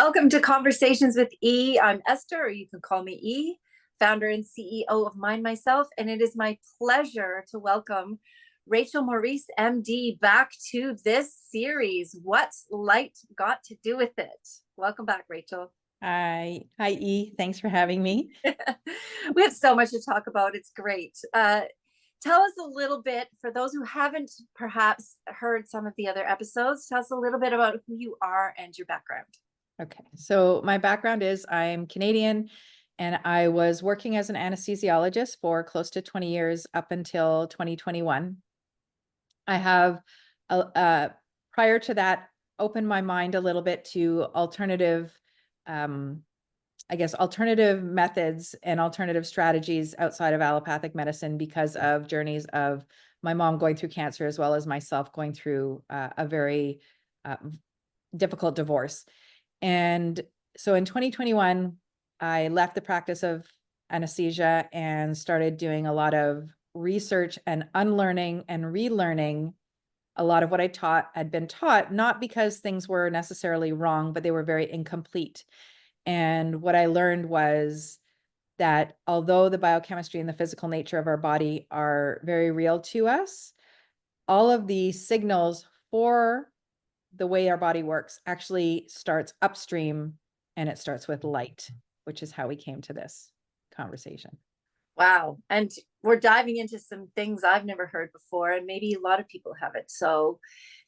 Welcome to Conversations with E. I'm Esther, or you can call me E, founder and CEO of Mind Myself. And it is my pleasure to welcome Rachel Maurice, MD, back to this series. What's light got to do with it? Welcome back, Rachel. Hi, E. Thanks for having me. We have so much to talk about. It's great. Tell us a little bit, for those who haven't perhaps heard some of the other episodes, tell us a little bit about who you are and your background. Okay, so my background is I'm Canadian, and I was working as an anesthesiologist for close to 20 years up until 2021. I have, prior to that, opened my mind a little bit to alternative, alternative methods and alternative strategies outside of allopathic medicine because of journeys of my mom going through cancer as well as myself going through a very difficult divorce. And so in 2021, I left the practice of anesthesia and started doing a lot of research and unlearning and relearning a lot of what had been taught, not because things were necessarily wrong, but they were very incomplete. And what I learned was that although the biochemistry and the physical nature of our body are very real to us, all of the signals for the way our body works actually starts upstream, and it starts with light, which is how we came to this conversation. Wow. And we're diving into some things I've never heard before, and maybe a lot of people haven't. So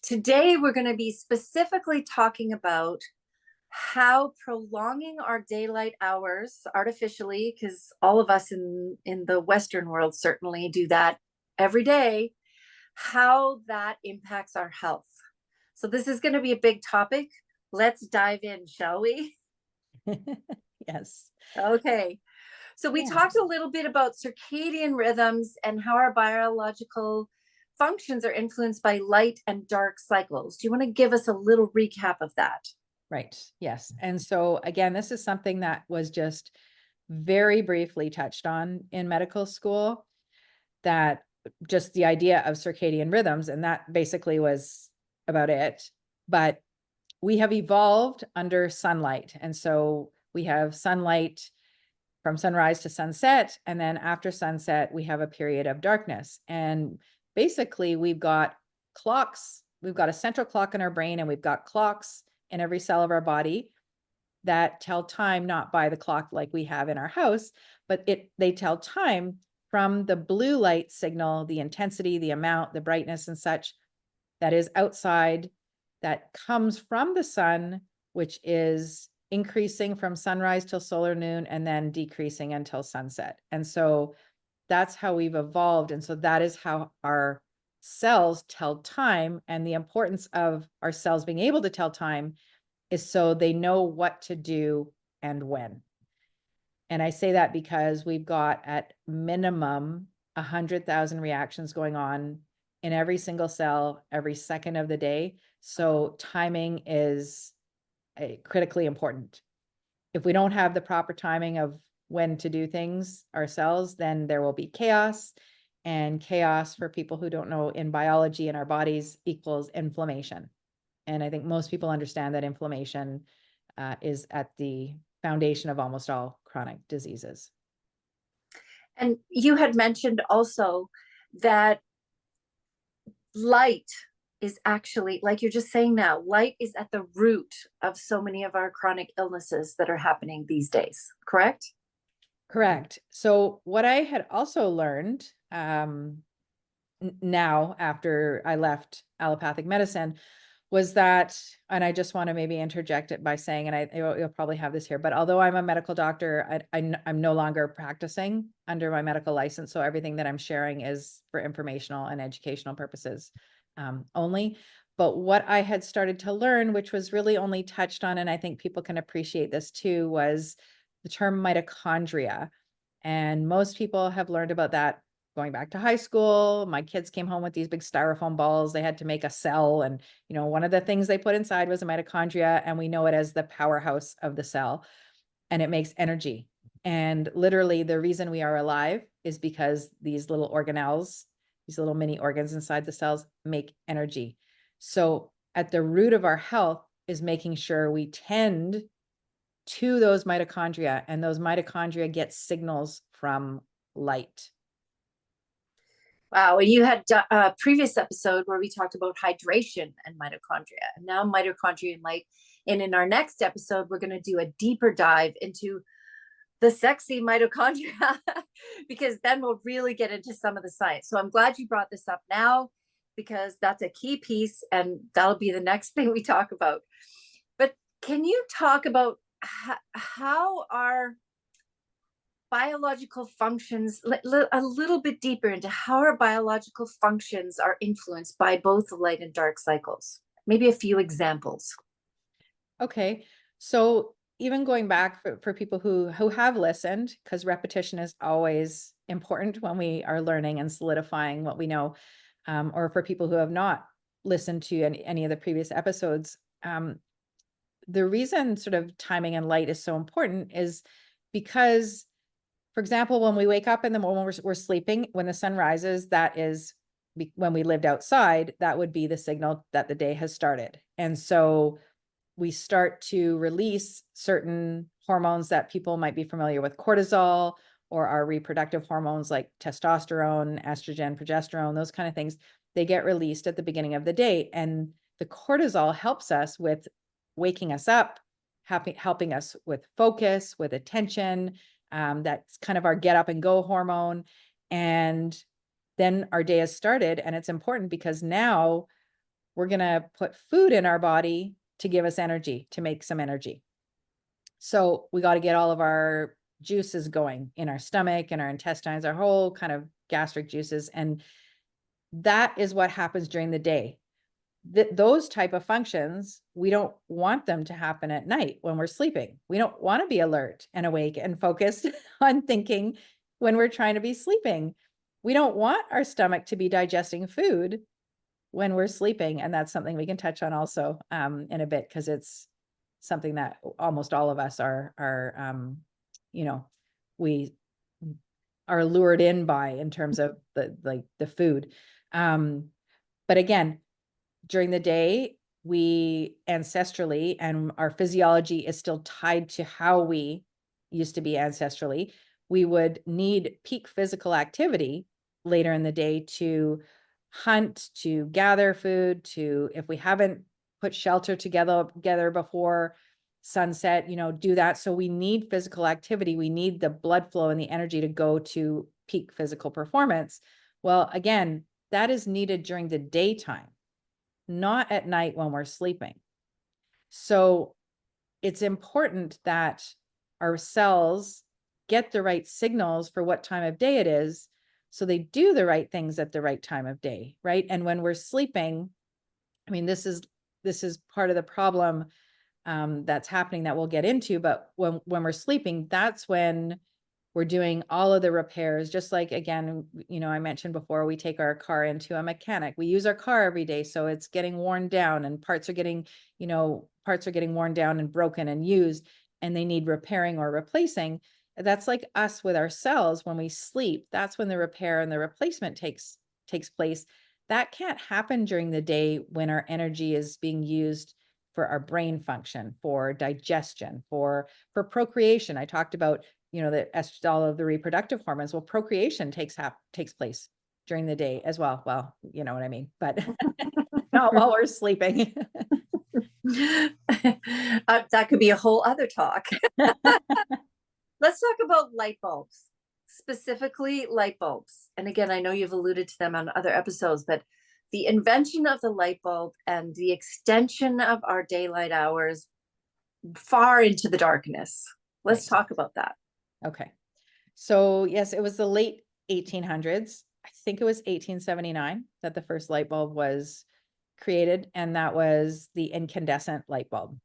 today we're going to be specifically talking about how prolonging our daylight hours artificially, because all of us in the Western world certainly do that every day, how that impacts our health. So this is going to be a big topic. Let's dive in, shall we? Yes. Okay. So we talked a little bit about circadian rhythms and how our biological functions are influenced by light and dark cycles. Do you want to give us a little recap of that? Right. Yes. And so again, this is something that was just very briefly touched on in medical school, that just the idea of circadian rhythms, and that basically was about it. But we have evolved under sunlight. And so we have sunlight from sunrise to sunset. And then after sunset, we have a period of darkness. And basically, we've got clocks. We've got a central clock in our brain, and we've got clocks in every cell of our body that tell time, not by the clock like we have in our house, but they tell time from the blue light signal, the intensity, the amount, the brightness and such that is outside, that comes from the sun, which is increasing from sunrise till solar noon and then decreasing until sunset. And so that's how we've evolved. And so that is how our cells tell time. And the importance of our cells being able to tell time is so they know what to do and when. And I say that because we've got at minimum 100,000 reactions going on in every single cell every second of the day. So timing is critically important. If we don't have the proper timing of when to do things ourselves, then there will be chaos. And chaos, for people who don't know, in biology in our bodies equals inflammation. And I think most people understand that inflammation is at the foundation of almost all chronic diseases. And you had mentioned also that light is actually, like you're just saying now, light is at the root of so many of our chronic illnesses that are happening these days, correct? Correct. So what I had also learned now after I left allopathic medicine was that, and I just want to maybe interject it by saying, and you'll probably have this here, but although I'm a medical doctor, I'm no longer practicing under my medical license. So everything that I'm sharing is for informational and educational purposes only. But what I had started to learn, which was really only touched on, and I think people can appreciate this too, was the term mitochondria. And most people have learned about that going back to high school. My kids came home with these big styrofoam balls. They had to make a cell. And, one of the things they put inside was a mitochondria, and we know it as the powerhouse of the cell, and it makes energy. And literally the reason we are alive is because these little organelles, these little mini organs inside the cells, make energy. So at the root of our health is making sure we tend to those mitochondria, and those mitochondria get signals from light. Wow. And you had a previous episode where we talked about hydration and mitochondria, and now mitochondria and light. And in our next episode, we're going to do a deeper dive into the sexy mitochondria because then we'll really get into some of the science. So I'm glad you brought this up now because that's a key piece, and that'll be the next thing we talk about. But can you talk about how our biological functions a little bit deeper into how our biological functions are influenced by both the light and dark cycles? Maybe a few examples. Okay. So even going back for people who have listened, because repetition is always important when we are learning and solidifying what we know, or for people who have not listened to any of the previous episodes, the reason sort of timing and light is so important is because, for example, when we wake up in the morning, we're sleeping, when the sun rises, that is when we lived outside, that would be the signal that the day has started. And so we start to release certain hormones that people might be familiar with, cortisol, or our reproductive hormones like testosterone, estrogen, progesterone, those kind of things. They get released at the beginning of the day. And the cortisol helps us with waking us up, helping us with focus, with attention. That's kind of our get up and go hormone. And then our day has started. And it's important because now we're going to put food in our body to give us energy, to make some energy. So we got to get all of our juices going in our stomach and our intestines, our whole kind of gastric juices. And that is what happens during the day. Those type of functions, we don't want them to happen at night when we're sleeping. We don't want to be alert and awake and focused on thinking when we're trying to be sleeping. We don't want our stomach to be digesting food when we're sleeping. And that's something we can touch on also in a bit, because it's something that almost all of us are we are lured in by in terms of the food. But again, during the day, we ancestrally, and our physiology is still tied to how we used to be ancestrally, we would need peak physical activity later in the day to hunt, to gather food, to, if we haven't put shelter together before sunset, do that. So we need physical activity. We need the blood flow and the energy to go to peak physical performance. Well, again, that is needed during the daytime, not at night when we're sleeping. So it's important that our cells get the right signals for what time of day it is, so they do the right things at the right time of day, right? And when we're sleeping, I mean, this is part of the problem that's happening that we'll get into. But when we're sleeping, that's when we're doing all of the repairs. Just like, again, I mentioned before, we take our car into a mechanic. We use our car every day, so it's getting worn down, and parts are getting worn down and broken and used, and they need repairing or replacing. That's like us with our cells. When we sleep, that's when the repair and the replacement takes place. That can't happen during the day when our energy is being used for our brain function, for digestion, for procreation. I talked about, all of the reproductive hormones. Well, procreation takes place during the day as well. Well, you know what I mean, but not while we're sleeping. That could be a whole other talk. Let's talk about light bulbs, specifically light bulbs. And again, I know you've alluded to them on other episodes, but the invention of the light bulb and the extension of our daylight hours far into the darkness. Let's talk about that. Okay. So yes, it was the late 1800s. I think it was 1879 that the first light bulb was created, and that was the incandescent light bulb.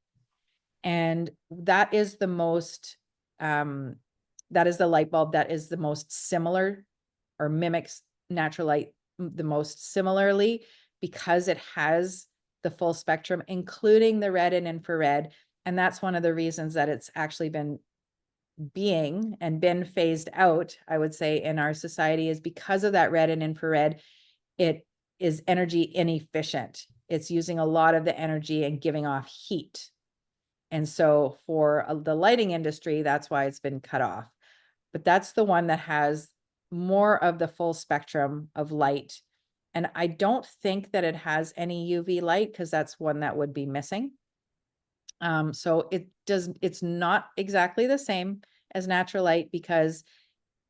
And that is the light bulb that is the most similar, or mimics natural light the most similarly, because it has the full spectrum, including the red and infrared. And that's one of the reasons that it's actually been phased out, I would say, in our society, is because of that red and infrared. It is energy inefficient. It's using a lot of the energy and giving off heat. And so for the lighting industry, that's why it's been cut off. But that's the one that has more of the full spectrum of light. And I don't think that it has any UV light because that's one that would be missing. So it's not exactly the same as natural light because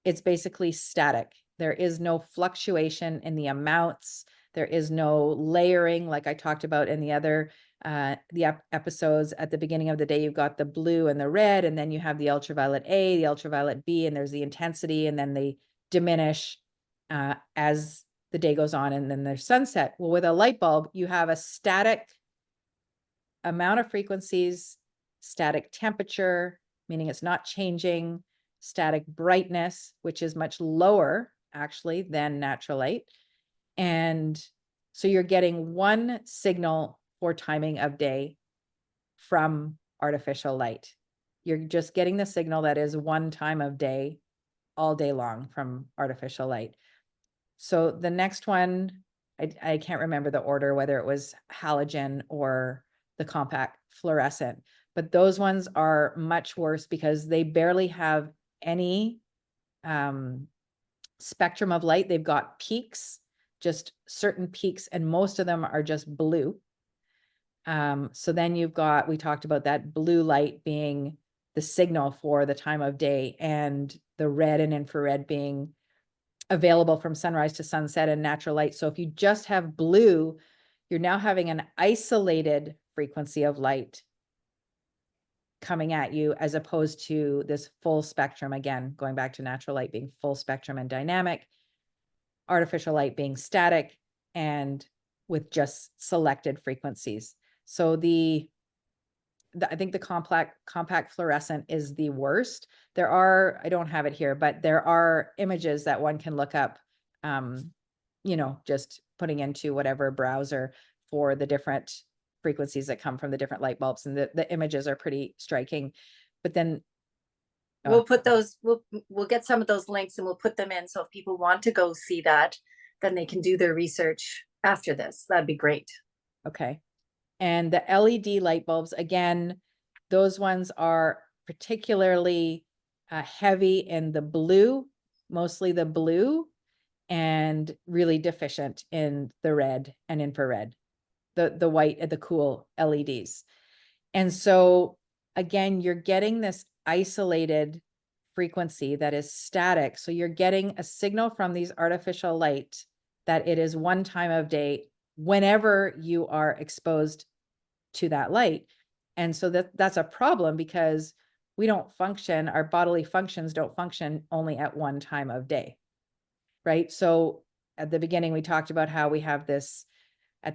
it's basically static. There is no fluctuation in the amounts. There is no layering like I talked about in the other episodes. At the beginning of the day, you've got the blue and the red, and then you have the ultraviolet A, the ultraviolet B, and there's the intensity, and then they diminish as the day goes on, and then there's sunset. Well, with a light bulb, you have a static amount of frequencies, static temperature, meaning it's not changing, static brightness, which is much lower actually than natural light. And so you're getting one signal for timing of day from artificial light. You're just getting the signal that is one time of day all day long from artificial light. So the next one, I can't remember the order, whether it was halogen or the compact fluorescent, but those ones are much worse because they barely have any spectrum of light. They've got peaks, just certain peaks, and most of them are just blue. So then you've got, we talked about that blue light being the signal for the time of day, and the red and infrared being available from sunrise to sunset and natural light. So if you just have blue, you're now having an isolated frequency of light coming at you, as opposed to this full spectrum. Again, going back to natural light being full spectrum and dynamic, artificial light being static and with just selected frequencies. So I think the compact fluorescent is the worst. There are, I don't have it here, but there are images that one can look up, just putting into whatever browser for the different frequencies that come from the different light bulbs. And the images are pretty striking. But then we'll put those, we'll get some of those links and we'll put them in. So if people want to go see that, then they can do their research after this. That'd be great. Okay. And the LED light bulbs, again, those ones are particularly heavy in the blue, mostly the blue, and really deficient in the red and infrared, the white and the cool LEDs. And so again, you're getting this isolated frequency that is static. So you're getting a signal from these artificial light that it is one time of day whenever you are exposed to that light. And so that's a problem because we don't function, our bodily functions don't function only at one time of day, right? So at the beginning, we talked about how we have this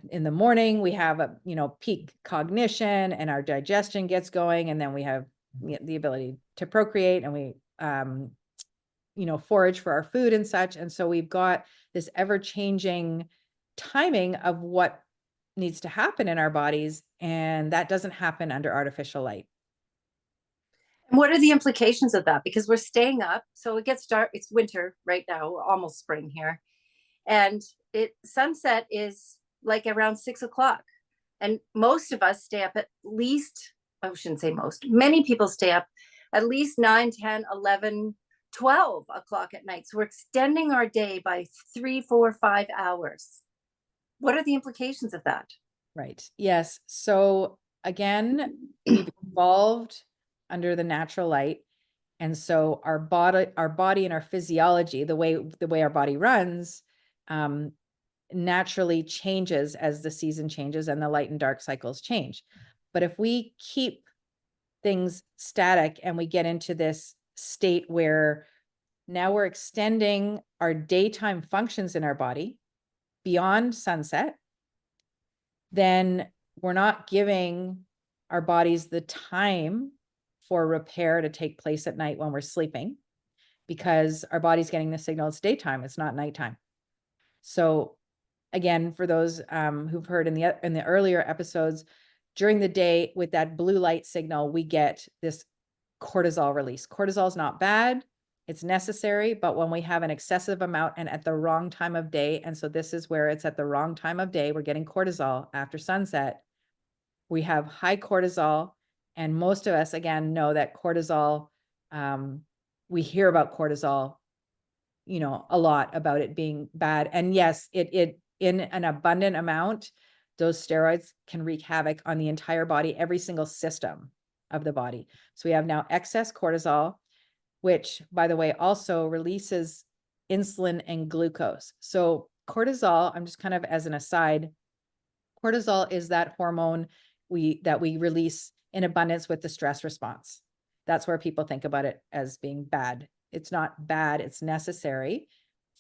in the morning, we have a, peak cognition and our digestion gets going. And then we have the ability to procreate, and we, forage for our food and such. And so we've got this ever changing timing of what needs to happen in our bodies, and that doesn't happen under artificial light. And what are the implications of that? Because we're staying up, so it gets dark. It's winter right now, almost spring here, and sunset is like around 6 o'clock, and most of us stay up at least, I shouldn't say most, many people stay up at least 9, 10, 11, 12 o'clock at night. So we're extending our day by 3, 4, 5 hours. What are the implications of that? Right. Yes. So again, we've evolved under the natural light. And so our body and our physiology, the way our body runs, naturally changes as the season changes and the light and dark cycles change. But if we keep things static and we get into this state where now we're extending our daytime functions in our body beyond sunset, then we're not giving our bodies the time for repair to take place at night when we're sleeping, because our body's getting the signal it's daytime, it's not nighttime. So again, for those who've heard in the earlier episodes, during the day with that blue light signal, we get this cortisol release. Cortisol is not bad, it's necessary, but when we have an excessive amount and at the wrong time of day, and so this is where it's at the wrong time of day, we're getting cortisol after sunset, we have high cortisol, And most of us, again, know that cortisol, we hear about cortisol, a lot about it being bad. And yes, it in an abundant amount, those steroids can wreak havoc on the entire body, every single system of the body. So we have now excess cortisol, which, by the way, also releases insulin and glucose. So cortisol, I'm just kind of as an aside, cortisol is that hormone that we release in abundance with the stress response. That's where people think about it as being bad. It's not bad, it's necessary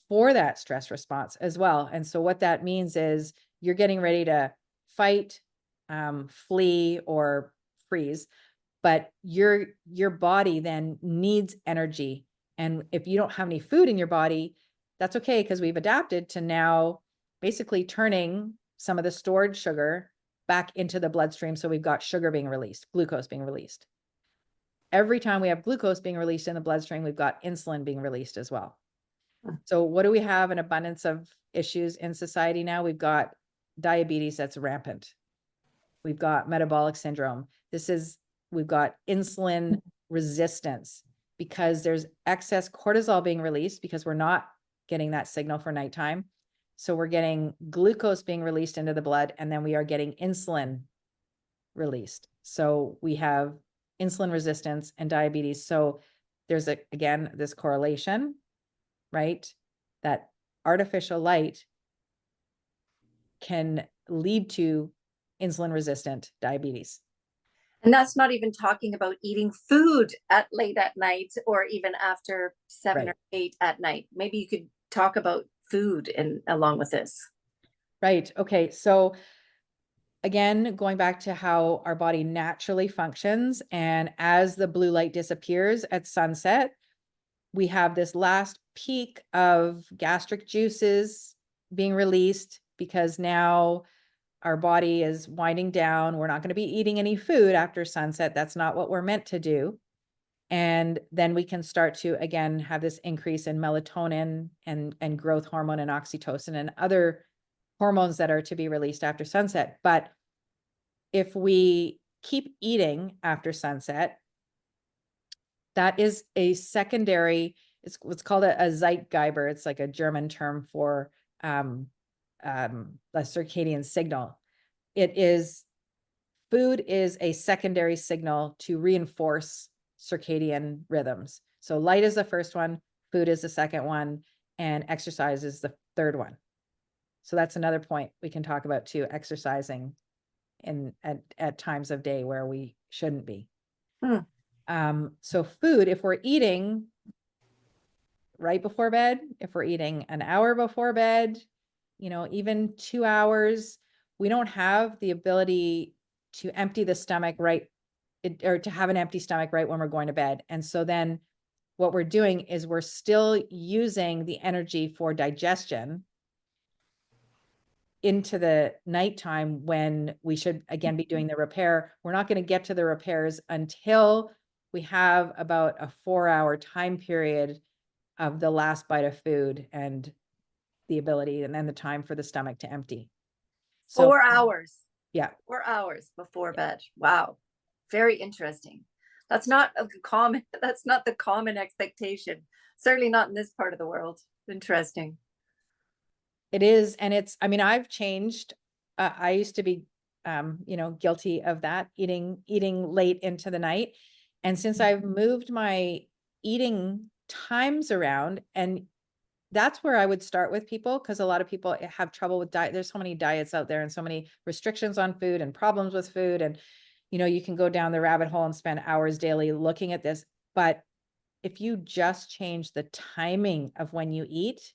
for that stress response as well. And so what that means is you're getting ready to fight, flee, or freeze, but your body then needs energy. And if you don't have any food in your body, that's okay, because we've adapted to now basically turning some of the stored sugar back into the bloodstream. So we've got sugar being released, glucose being released. Every time we have glucose being released in the bloodstream, we've got insulin being released as well. So what do we have? An abundance of issues in society now. We've got diabetes that's rampant. We've got metabolic syndrome. We've got insulin resistance because there's excess cortisol being released because we're not getting that signal for nighttime. So we're getting glucose being released into the blood, and then we are getting insulin released. So we have insulin resistance and diabetes. So there's again, this correlation, right? That artificial light can lead to insulin resistant diabetes. And that's not even talking about eating food at late at night or even after 7 or 8 at night. Maybe you could talk about food and along with this. Right. Okay. So again, going back to how our body naturally functions, and as the blue light disappears at sunset, we have this last peak of gastric juices being released because now our body is winding down. We're not going to be eating any food after sunset. That's not what we're meant to do. And then we can start to, again, have this increase in melatonin and growth hormone and oxytocin and other hormones that are to be released after sunset. But if we keep eating after sunset, that is a secondary, it's what's called a Zeitgeber. It's like a German term for a circadian signal. Food is a secondary signal to reinforce circadian rhythms. So light is the first one, food is the second one, and exercise is the third one. So that's another point we can talk about too, exercising at times of day where we shouldn't be. So food, if we're eating right before bed, if we're eating an hour before bed, even 2 hours, we don't have the ability to empty the stomach or to have an empty stomach right when we're going to bed. And so then what we're doing is we're still using the energy for digestion into the nighttime when we should, again, be doing the repair. We're not going to get to the repairs until we have about a 4-hour time period of the last bite of food and the ability and then the time for the stomach to empty. So 4 hours. Yeah. 4 hours before bed. Wow. Very interesting. That's not the common expectation. Certainly not in this part of the world. Interesting. It is. And I've changed. I used to be, guilty of that, eating late into the night. And since I've moved my eating times around, and that's where I would start with people, because a lot of people have trouble with diet. There's so many diets out there and so many restrictions on food and problems with food. And, you can go down the rabbit hole and spend hours daily looking at this. But if you just change the timing of when you eat,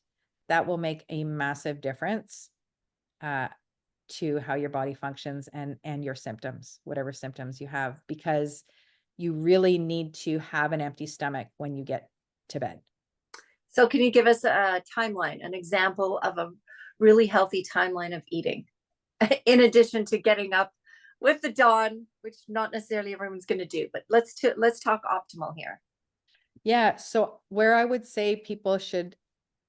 that will make a massive difference to how your body functions and your symptoms, whatever symptoms you have, because you really need to have an empty stomach when you get to bed. So can you give us a timeline, an example of a really healthy timeline of eating, in addition to getting up with the dawn, which not necessarily everyone's going to do, but let's talk optimal here. Yeah. So where I would say people should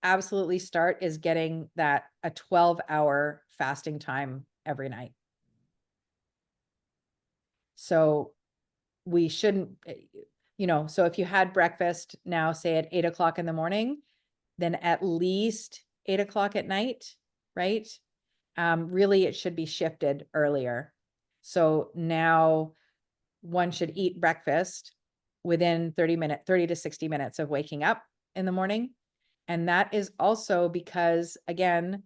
absolutely start is getting a 12-hour fasting time every night. So we shouldn't, so if you had breakfast now, say at 8 o'clock in the morning, then at least 8 o'clock at night, right? Really, it should be shifted earlier. So now one should eat breakfast within 30 to 60 minutes of waking up in the morning. And that is also because, again,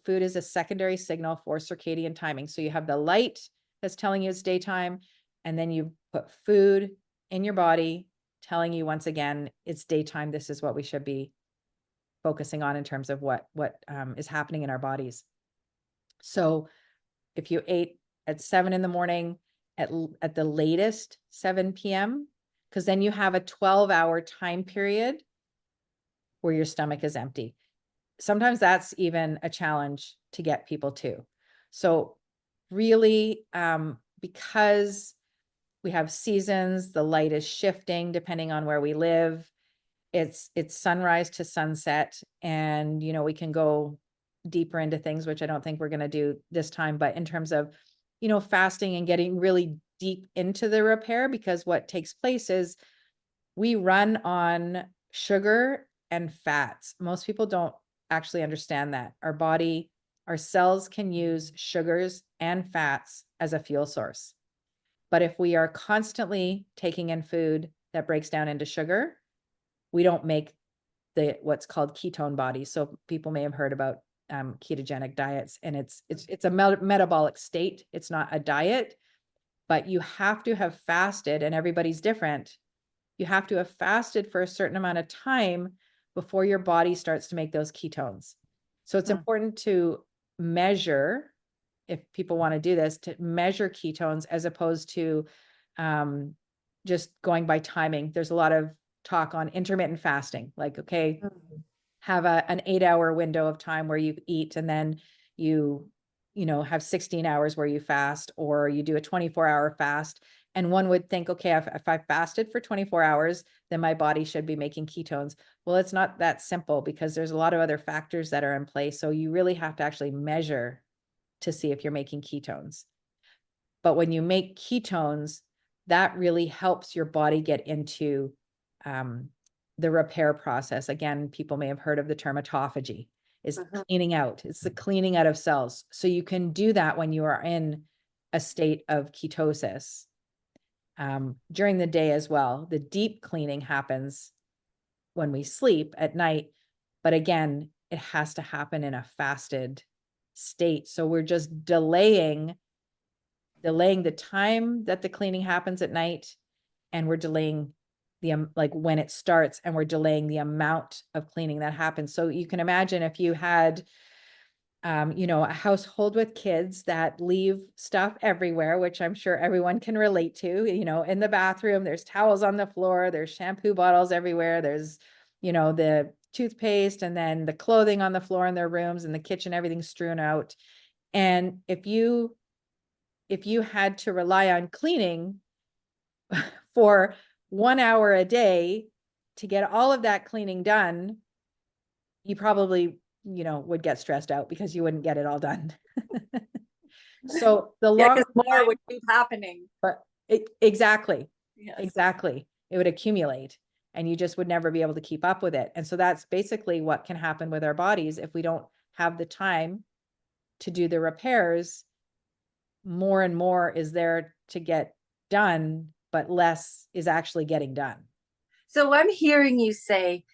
food is a secondary signal for circadian timing. So you have the light that's telling you it's daytime, and then you put food in your body telling you once again it's daytime. This is what we should be focusing on in terms of what is happening in our bodies. So if you ate at 7 in the morning, at the latest 7 p.m., because then you have a 12-hour time period where your stomach is empty. Sometimes that's even a challenge to get people to. So really, because we have seasons, the light is shifting depending on where we live. It's sunrise to sunset, and we can go deeper into things, which I don't think we're going to do this time, but in terms of fasting and getting really deep into the repair, because what takes place is we run on sugar and fats. Most people don't actually understand that our cells can use sugars and fats as a fuel source. But if we are constantly taking in food that breaks down into sugar, we don't make what's called ketone bodies. So people may have heard about ketogenic diets, and it's a metabolic state. It's not a diet, but you have to have fasted, and everybody's different. You have to have fasted for a certain amount of time before your body starts to make those ketones. So it's important to measure, if people want to do this, to measure ketones as opposed to just going by timing. There's a lot of talk on intermittent fasting, like, okay, have an 8-hour window of time where you eat, and then you have 16 hours where you fast, or you do a 24-hour fast. And one would think, okay, if I fasted for 24 hours, then my body should be making ketones. Well, it's not that simple, because there's a lot of other factors that are in play. So you really have to actually measure to see if you're making ketones. But when you make ketones, that really helps your body get into the repair process. Again, people may have heard of the term autophagy, is cleaning out. It's the cleaning out of cells. So you can do that when you are in a state of ketosis. During the day as well. The deep cleaning happens when we sleep at night, but again, it has to happen in a fasted state. So we're just delaying the time that the cleaning happens at night, and we're delaying like when it starts, and we're delaying the amount of cleaning that happens. So you can imagine if you had a household with kids that leave stuff everywhere, which I'm sure everyone can relate to, in the bathroom, there's towels on the floor, there's shampoo bottles everywhere, there's, the toothpaste, and then the clothing on the floor in their rooms, and the kitchen, everything's strewn out. And if you had to rely on cleaning for 1 hour a day to get all of that cleaning done, you probably would get stressed out, because you wouldn't get it all done. So the longer more would keep happening. But exactly. Yes. Exactly. It would accumulate, and you just would never be able to keep up with it. And so that's basically what can happen with our bodies if we don't have the time to do the repairs. More and more is there to get done, but less is actually getting done. So I'm hearing you say,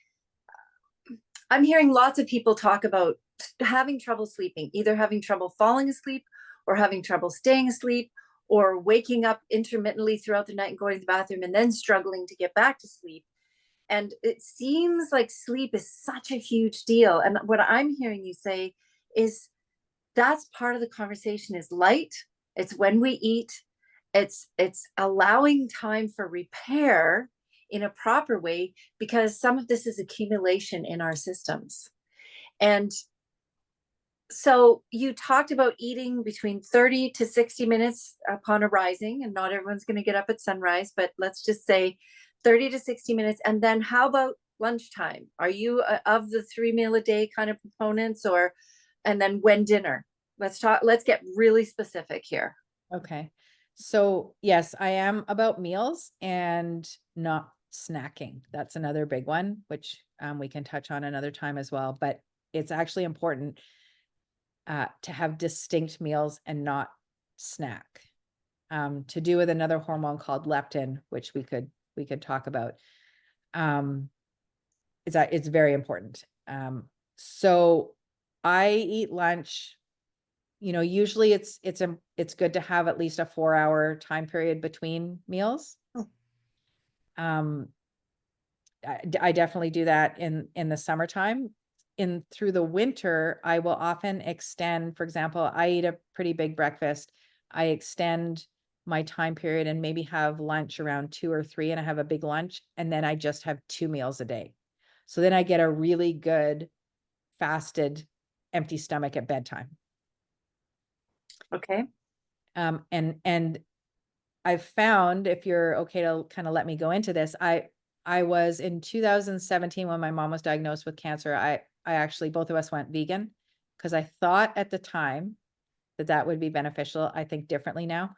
I'm hearing lots of people talk about having trouble sleeping, either having trouble falling asleep, or having trouble staying asleep, or waking up intermittently throughout the night and going to the bathroom and then struggling to get back to sleep. And it seems like sleep is such a huge deal. And what I'm hearing you say is that's part of the conversation is light. It's when we eat. It's allowing time for repair in a proper way, because some of this is accumulation in our systems. And so you talked about eating between 30 to 60 minutes upon arising, and not everyone's going to get up at sunrise, but let's just say 30 to 60 minutes. And then how about lunchtime? Are you of the 3 meal a day kind of proponents, and then when dinner? Let's get really specific here. Okay. So yes, I am about meals and not snacking. That's another big one, which we can touch on another time as well. But it's actually important to have distinct meals and not snack. To do with another hormone called leptin, which we could talk about. Um, it's very important. So I eat lunch. Usually it's good to have at least a 4-hour time period between meals. Oh. Um, I definitely do that in the summertime. Through the winter, I will often extend, for example, I eat a pretty big breakfast. I extend my time period and maybe have lunch around 2 or 3, and I have a big lunch, and then I just have 2 meals a day. So then I get a really good fasted empty stomach at bedtime. Okay. And I've found, if you're okay to kind of let me go into this, I was in 2017 when my mom was diagnosed with cancer. I actually, both of us went vegan because I thought at the time that that would be beneficial. I think differently now.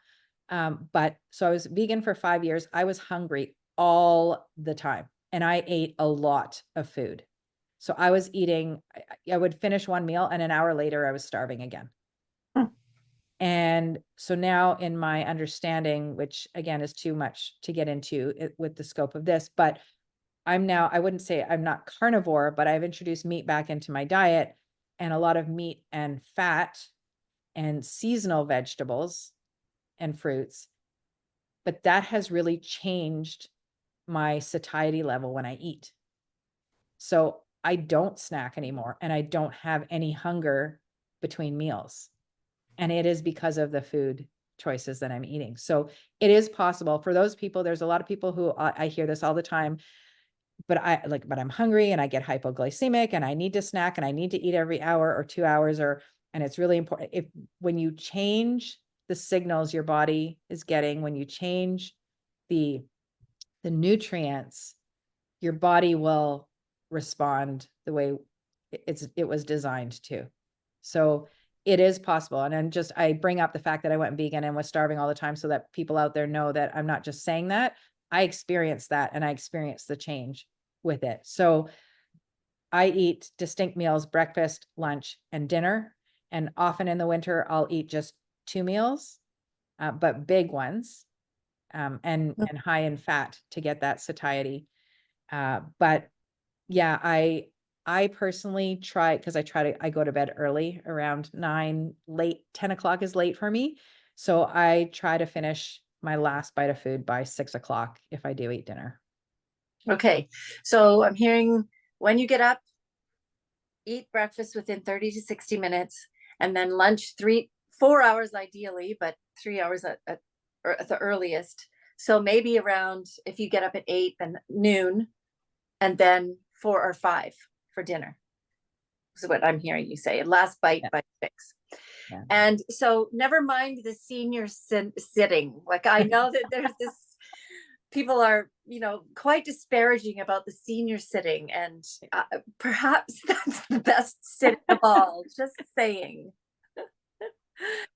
But so I was vegan for 5 years. I was hungry all the time and I ate a lot of food. So I was eating, I would finish one meal and an hour later I was starving again. Hmm. And so now in my understanding, which again is too much to get into with the scope of this, but I wouldn't say I'm not carnivore, but I've introduced meat back into my diet and a lot of meat and fat and seasonal vegetables and fruits. But that has really changed my satiety level when I eat. So I don't snack anymore and I don't have any hunger between meals. And it is because of the food choices that I'm eating. So it is possible for those people. There's a lot of people who I hear this all the time, but I'm hungry and I get hypoglycemic and I need to snack and I need to eat every hour or 2 hours and it's really important. When you change the signals your body is getting, when you change the nutrients, your body will respond the way it was designed to. So it is possible. And then I bring up the fact that I went vegan and was starving all the time so that people out there know that I'm not just saying that. I experienced that and I experienced the change with it. So I eat distinct meals, breakfast, lunch, and dinner. And often in the winter, I'll eat just 2 meals, but big ones, and high in fat to get that satiety. But yeah, I personally try because I go to bed early around 9, late 10 o'clock is late for me. So I try to finish my last bite of food by 6 o'clock if I do eat dinner. Okay. So I'm hearing when you get up, eat breakfast within 30 to 60 minutes, and then lunch 4 hours ideally, but 3 hours or at the earliest. So maybe around, if you get up at 8, then noon, and then 4 or 5 for dinner. Is what I'm hearing you say. And last bite Yeah. by 6. Yeah. And so never mind the senior sitting. Like I know that there's this, people are, quite disparaging about the senior sitting, and perhaps that's the best sitting of all. Just saying.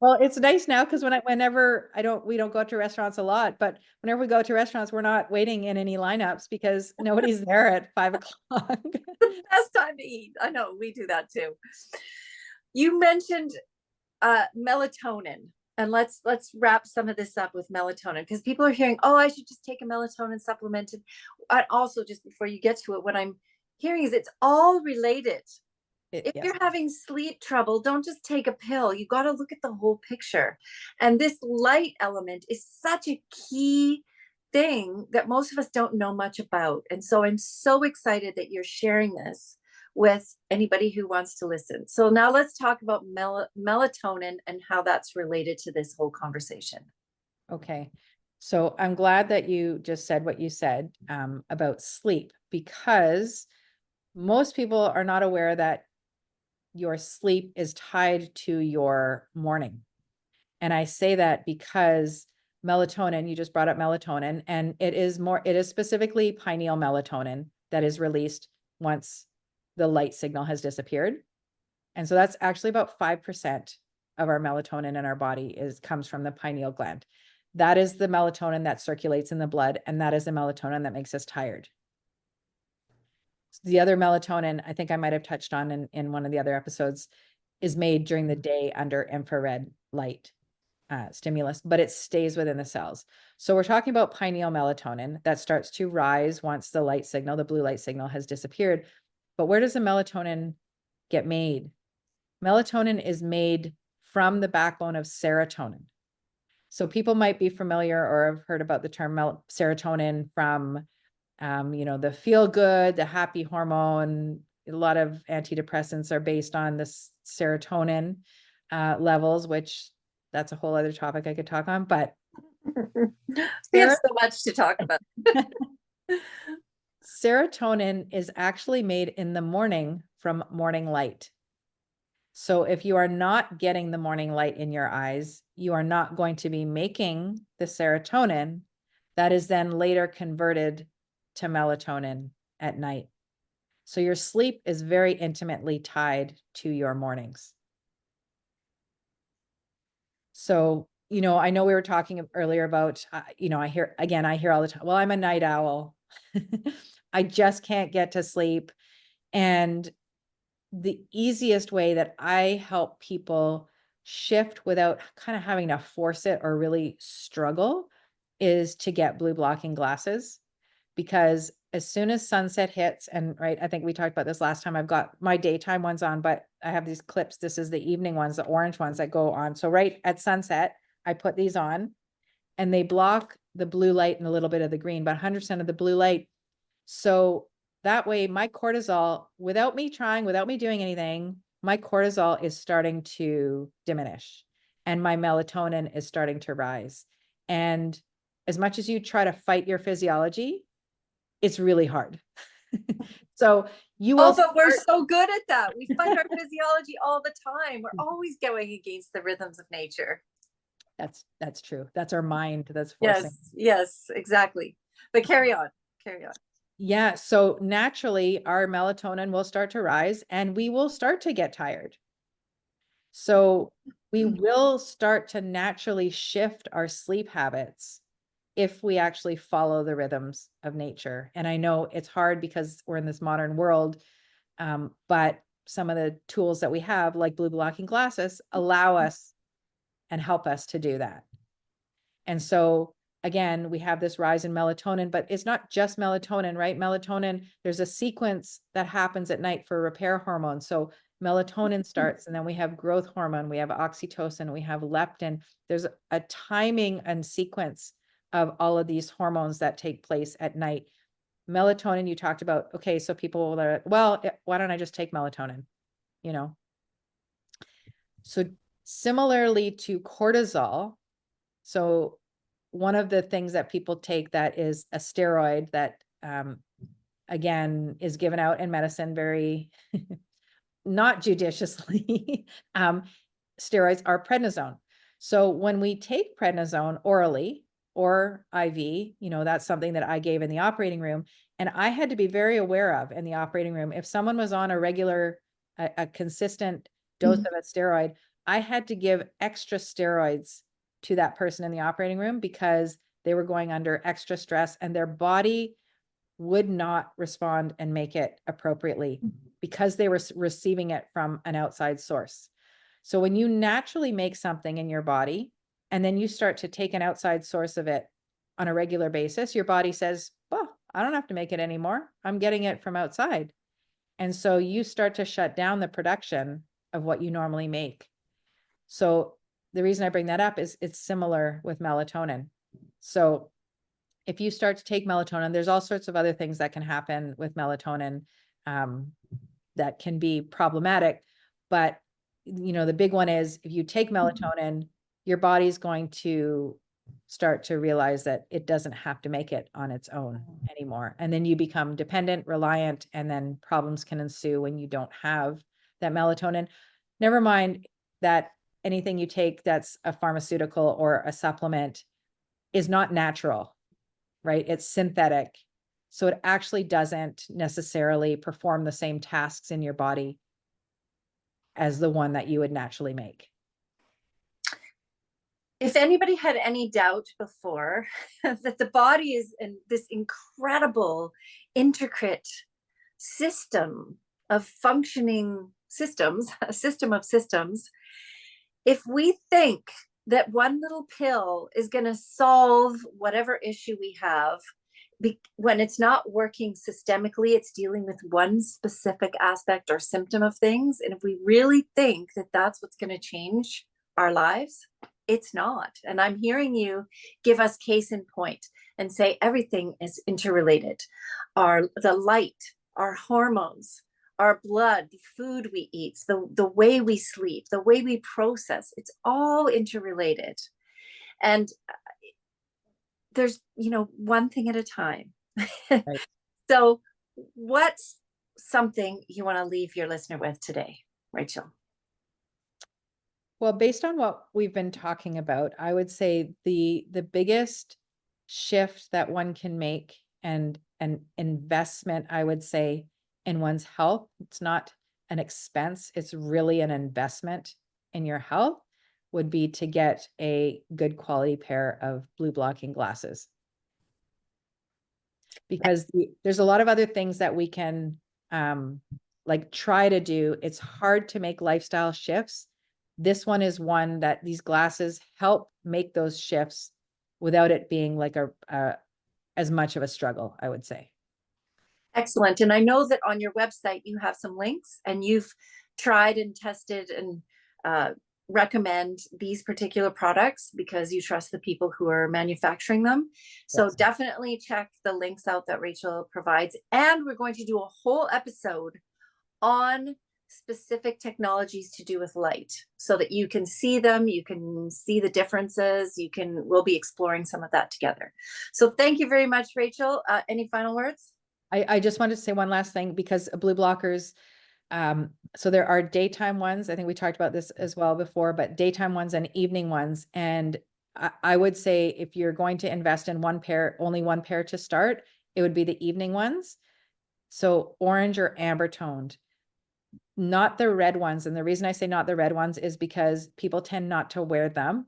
Well, it's nice now because whenever we don't go to restaurants a lot, but whenever we go to restaurants, we're not waiting in any lineups because nobody's there at 5 o'clock. Best time to eat. I know we do that too. You mentioned melatonin, and let's wrap some of this up with melatonin, because people are hearing, oh, I should just take a melatonin supplement. And also, just before you get to it, what I'm hearing is it's all related. If Yes. you're having sleep trouble, don't just take a pill. You got to look at the whole picture. And this light element is such a key thing that most of us don't know much about. And so I'm so excited that you're sharing this with anybody who wants to listen. So now let's talk about melatonin and how that's related to this whole conversation. Okay. So I'm glad that you just said what you said about sleep, because most people are not aware that your sleep is tied to your morning. And I say that because melatonin, you just brought up melatonin, and it is specifically pineal melatonin that is released once the light signal has disappeared. And so that's actually about 5% of our melatonin in our body comes from the pineal gland. That is the melatonin that circulates in the blood, and that is the melatonin that makes us tired. The other melatonin, I think I might have touched on in one of the other episodes, is made during the day under infrared light stimulus, but it stays within the cells. So we're talking about pineal melatonin that starts to rise once the light signal, the blue light signal, has disappeared. But where does the melatonin get made? Melatonin is made from the backbone of serotonin. So people might be familiar or have heard about the term serotonin from, the feel good, the happy hormone. A lot of antidepressants are based on this serotonin levels, which that's a whole other topic I could talk on, but We have so much to talk about. serotonin is actually made in the morning from morning light. So if you are not getting the morning light in your eyes, you are not going to be making the serotonin that is then later converted to melatonin at night. So your sleep is very intimately tied to your mornings. So, I know we were talking earlier about, I hear all the time, well, I'm a night owl. I just can't get to sleep. And the easiest way that I help people shift without kind of having to force it or really struggle is to get blue blocking glasses. Because as soon as sunset hits, and right, I think we talked about this last time, I've got my daytime ones on, but I have these clips. This is the evening ones, the orange ones that go on. So right at sunset, I put these on and they block the blue light and a little bit of the green, but 100% of the blue light. So that way my cortisol, without me trying, without me doing anything, my cortisol is starting to diminish and my melatonin is starting to rise. And as much as you try to fight your physiology, it's really hard. So you will. Oh, but we're so good at that. We fight our physiology all the time. We're always going against the rhythms of nature. That's true. That's our mind that's forcing. Yes, exactly. But carry on. Yeah. So naturally, our melatonin will start to rise and we will start to get tired. So we will start to naturally shift our sleep habits if we actually follow the rhythms of nature. And I know it's hard because we're in this modern world, but some of the tools that we have, like blue blocking glasses, allow us and help us to do that. And so again, we have this rise in melatonin, but it's not just melatonin, right? Melatonin, there's a sequence that happens at night for repair hormones. So melatonin starts, and then we have growth hormone, we have oxytocin, we have leptin. There's a timing and sequence of all of these hormones that take place at night. Melatonin, you talked about, okay, so people are, well, why don't I just take melatonin? So similarly to cortisol, so one of the things that people take that is a steroid that, again, is given out in medicine very not judiciously, steroids are prednisone. So when we take prednisone orally or IV, that's something that I gave in the operating room. And I had to be very aware of in the operating room. If someone was on a regular, a consistent dose of a steroid, I had to give extra steroids to that person in the operating room because they were going under extra stress and their body would not respond and make it appropriately because they were receiving it from an outside source. So when you naturally make something in your body and then you start to take an outside source of it on a regular basis, your body says, well, I don't have to make it anymore. I'm getting it from outside. And so you start to shut down the production of what you normally make. So the reason I bring that up is it's similar with melatonin. So if you start to take melatonin, there's all sorts of other things that can happen with melatonin that can be problematic. But, the big one is if you take melatonin, your body's going to start to realize that it doesn't have to make it on its own anymore. And then you become dependent, reliant, and then problems can ensue when you don't have that melatonin. Never mind that anything you take that's a pharmaceutical or a supplement is not natural, right? It's synthetic. So it actually doesn't necessarily perform the same tasks in your body as the one that you would naturally make. If anybody had any doubt before that the body is in this incredible, intricate system of functioning systems, a system of systems, if we think that one little pill is going to solve whatever issue we have, when it's not working systemically, it's dealing with one specific aspect or symptom of things. And if we really think that that's what's going to change our lives, it's not. And I'm hearing you give us case in point and say everything is interrelated. The light, our hormones, our blood, the food we eat, the way we sleep, the way we process, it's all interrelated. And there's, one thing at a time. Right. So what's something you want to leave your listener with today, Rachel? Well, based on what we've been talking about, I would say the biggest shift that one can make, and an investment, I would say, in one's health, it's not an expense, it's really an investment in your health, would be to get a good quality pair of blue blocking glasses. Because there's a lot of other things that we can like try to do. It's hard to make lifestyle shifts. This one is one that these glasses help make those shifts without it being like as much of a struggle, I would say. Excellent. And I know that on your website, you have some links and you've tried and tested and recommend these particular products because you trust the people who are manufacturing them. So Yes. definitely check the links out that Rachel provides. And we're going to do a whole episode on specific technologies to do with light so that you can see them, you can see the differences, we'll be exploring some of that together. So thank you very much, Rachel. Any final words? I just wanted to say one last thing, because blue blockers, so there are daytime ones. I think we talked about this as well before, but daytime ones and evening ones. And I would say if you're going to invest in one pair, only one pair to start, it would be the evening ones. So orange or amber toned, not the red ones. And the reason I say not the red ones is because people tend not to wear them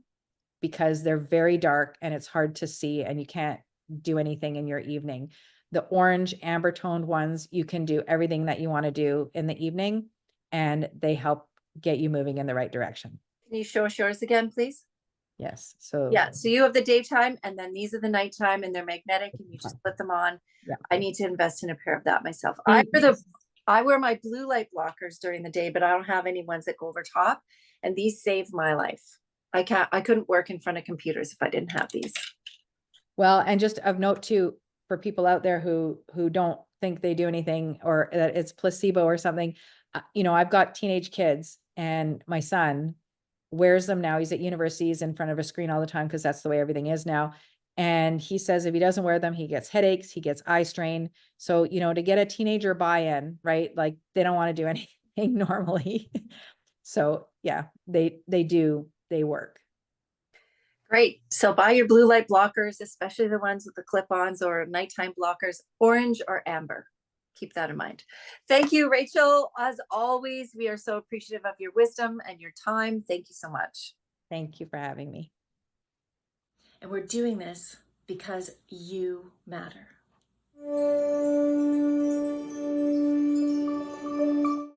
because they're very dark and it's hard to see and you can't do anything in your evening. The orange amber toned ones, you can do everything that you want to do in the evening and they help get you moving in the right direction. Can you show us yours again, please? Yes. So yeah, so you have the daytime and then these are the nighttime and they're magnetic and you just put them on. Yeah. I need to invest in a pair of that myself. I wear my blue light blockers during the day, but I don't have any ones that go over top. And these saved my life. I couldn't work in front of computers if I didn't have these. Well, and just of note too, for people out there who don't think they do anything or that it's placebo or something, I've got teenage kids and my son wears them now. He's at university, he's in front of a screen all the time because that's the way everything is now. And he says if he doesn't wear them, he gets headaches, he gets eye strain. So, to get a teenager buy-in, right? Like they don't want to do anything normally. So yeah, they work. Great. So buy your blue light blockers, especially the ones with the clip-ons or nighttime blockers, orange or amber. Keep that in mind. Thank you, Rachel. As always, we are so appreciative of your wisdom and your time. Thank you so much. Thank you for having me. And we're doing this because you matter.